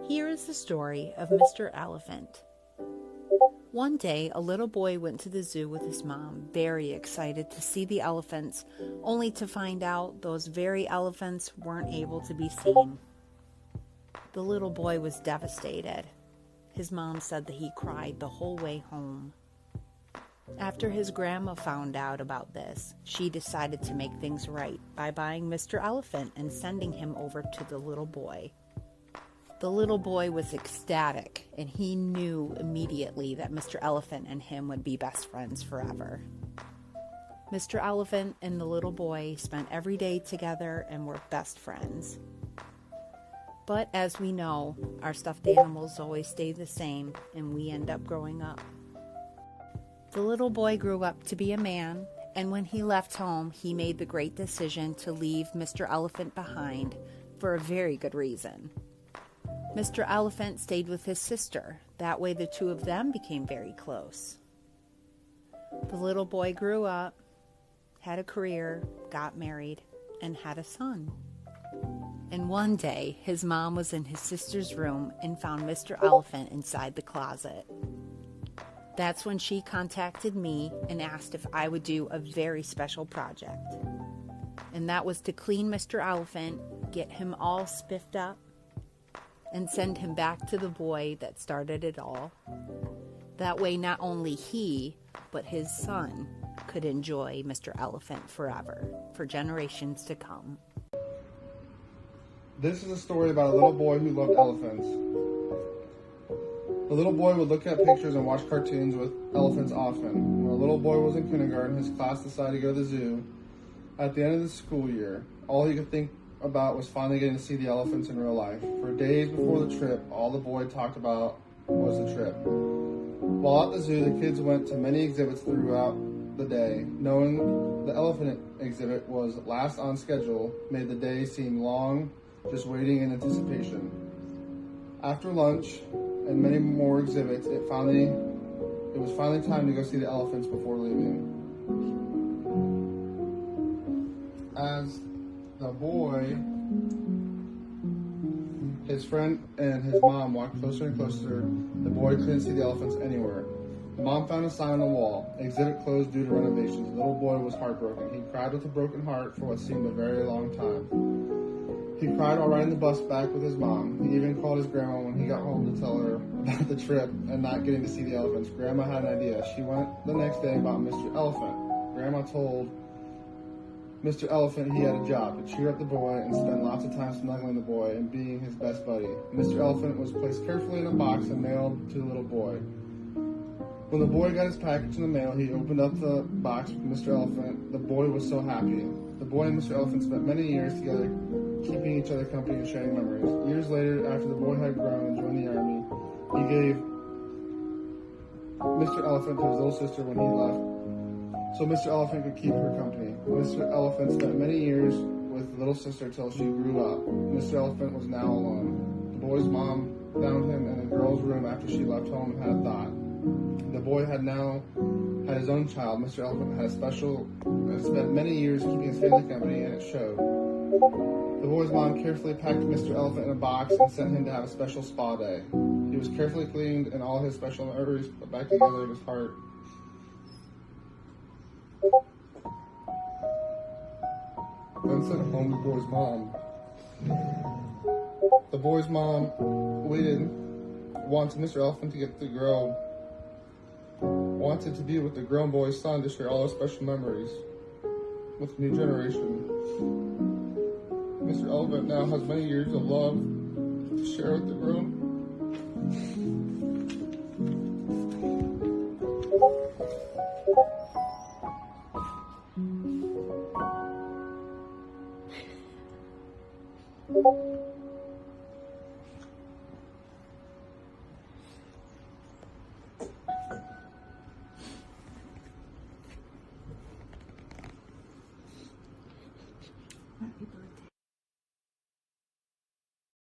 Here is the story of Mr. Elephant. One day, a little boy went to the zoo with his mom, very excited to see the elephants, only to find out those very elephants weren't able to be seen. The little boy was devastated. His mom said that he cried the whole way home. After his grandma found out about this, she decided to make things right by buying Mr. Elephant and sending him over to the little boy. The little boy was ecstatic, and he knew immediately that Mr. Elephant and him would be best friends forever. Mr. Elephant and the little boy spent every day together and were best friends. But as we know, our stuffed animals always stay the same, and we end up growing up. The little boy grew up to be a man, and when he left home, he made the great decision to leave Mr. Elephant behind for a very good reason. Mr. Elephant stayed with his sister. That way the two of them became very close. The little boy grew up, had a career, got married, and had a son. And one day, his mom was in his sister's room and found Mr. Elephant inside the closet. That's when she contacted me and asked if I would do a very special project. And that was to clean Mr. Elephant, get him all spiffed up, and send him back to the boy that started it all. That way not only he, but his son could enjoy Mr. Elephant forever, for generations to come. This is a story about a little boy who loved elephants. The little boy would look at pictures and watch cartoons with elephants often. When a little boy was in kindergarten, his class decided to go to the zoo. At the end of the school year, all he could think about was finally getting to see the elephants in real life. For days before the trip, all the boy talked about was the trip. While at the zoo, the kids went to many exhibits throughout the day. Knowing the elephant exhibit was last on schedule made the day seem long, just waiting in anticipation. After lunch and many more exhibits, it was finally time to go see the elephants before leaving. As the boy, his friend, and his mom walked closer and closer, the boy couldn't see the elephants anywhere. The mom found a sign on the wall: exhibit closed due to renovations. The little boy was heartbroken. He cried with a broken heart for what seemed a very long time. He cried while riding the bus back with his mom. He even called his grandma when he got home to tell her about the trip and not getting to see the elephants. Grandma had an idea. She went the next day and bought Mr. Elephant. Grandma told Mr. Elephant he had a job: to cheer up the boy and spend lots of time snuggling the boy and being his best buddy. Mr. Elephant was placed carefully in a box and mailed to the little boy. When the boy got his package in the mail, he opened up the box with Mr. Elephant. The boy was so happy. The boy and Mr. Elephant spent many years together, keeping each other company and sharing memories. Years later, after the boy had grown and joined the army, he gave Mr. Elephant to his little sister when he left, so Mr. Elephant could keep her company. Mr. Elephant spent many years with the little sister till she grew up. Mr. Elephant was now alone. The boy's mom found him in a girl's room after she left home and had a thought. The boy had now had his own child. Mr. Elephant had spent many years keeping his family company, and it showed. The boy's mom carefully packed Mr. Elephant in a box and sent him to have a special spa day. He was carefully cleaned and all his special memories put back together in his heart. Then sent him home to the boy's mom. The boy's mom wanted Mr. Elephant to get to grow, wanted to be with the grown boy's son to share all his special memories with the new generation. Mr. Elephant now has many years of love to share with the grown.